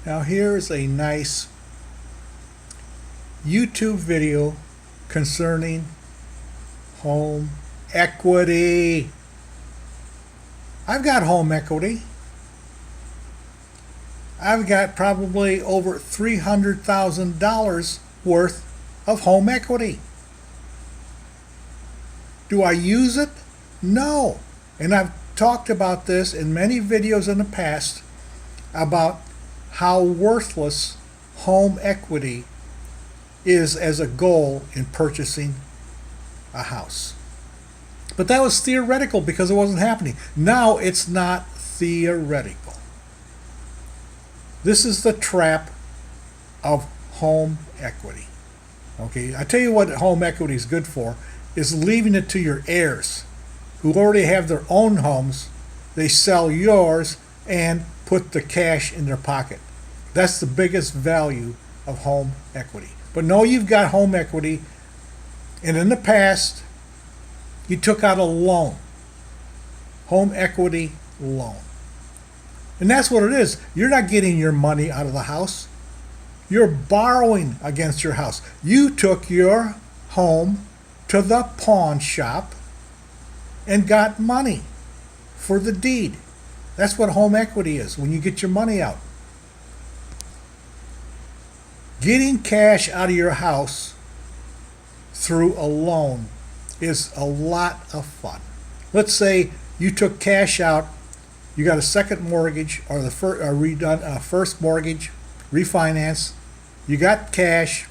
Now here's a nice YouTube video concerning home equity. I've got home equity. I've got probably over $300,000 worth of home equity. Do I use it? No. And I've talked about this in many videos in the past about how worthless home equity is as a goal in purchasing a house. But that was theoretical because it wasn't happening. Now it's not theoretical. This is the trap of home equity. Okay, I tell you what home equity is good for is leaving it to your heirs who already have their own homes. They sell yours and put the cash in their pocket. That's the biggest value of home equity. But no, you've got home equity, and in the past, you took out a loan, home equity loan. And that's what it is. You're not getting your money out of the house. You're borrowing against your house. You took your home to the pawn shop and got money for the deed. That's what home equity is, when you get your money out. Getting cash out of your house through a loan is a lot of fun. Let's say you took cash out, you got a second mortgage or the first mortgage, refinance, you got cash,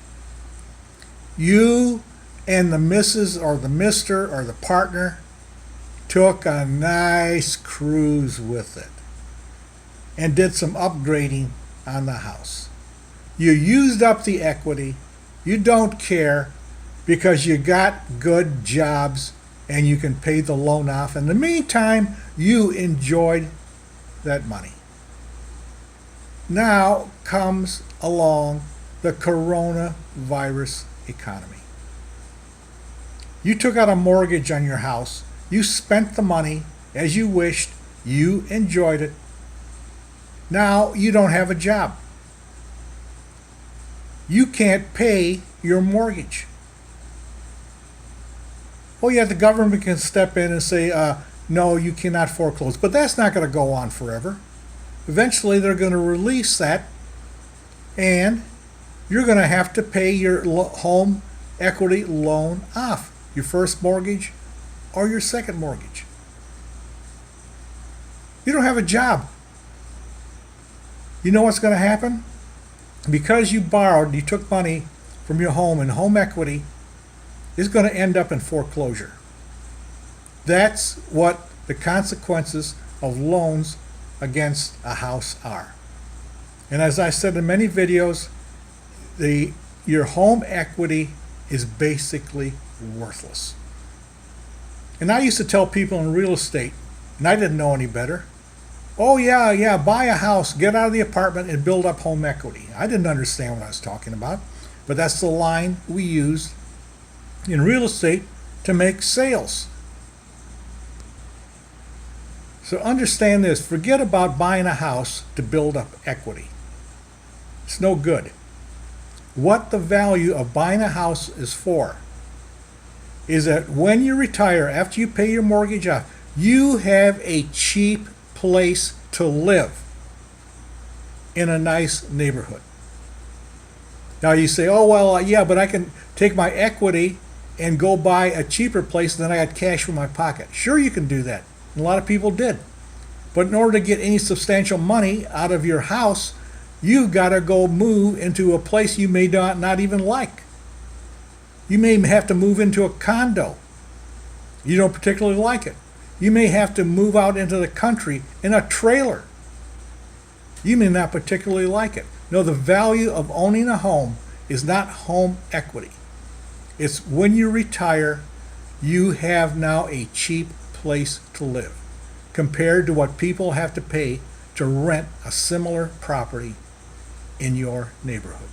you and the missus or the mister or the partner took a nice cruise with it and did some upgrading on the house. You used up the equity, you don't care because you got good jobs and you can pay the loan off. In the meantime, you enjoyed that money. Now comes along the coronavirus economy. You took out a mortgage on your house. You spent the money as you wished. You enjoyed it. Now you don't have a job. You can't pay your mortgage. Oh yeah, the government can step in and say, no, you cannot foreclose. But that's not going to go on forever. Eventually they're going to release that and you're going to have to pay your home equity loan off. Your first mortgage or your second mortgage. You don't have a job. You know what's going to happen? Because you borrowed, you took money from your home and home equity is going to end up in foreclosure. That's what the consequences of loans against a house are. And as I said in many videos, your home equity is basically worthless. And I used to tell people in real estate, and I didn't know any better, oh yeah, buy a house, get out of the apartment and build up home equity. I didn't understand what I was talking about, but that's the line we use in real estate to make sales. So understand this, forget about buying a house to build up equity. It's no good. What the value of buying a house is for is that when you retire, after you pay your mortgage off, you have a cheap place to live in a nice neighborhood. Now you say, oh well, yeah, but I can take my equity and go buy a cheaper place and then I got cash from my pocket. Sure, you can do that. A lot of people did. But in order to get any substantial money out of your house, you've got to go move into a place you may not even like. You may have to move into a condo. You don't particularly like it. You may have to move out into the country in a trailer. You may not particularly like it. No, the value of owning a home is not home equity. It's when you retire, you have now a cheap place to live compared to what people have to pay to rent a similar property in your neighborhood.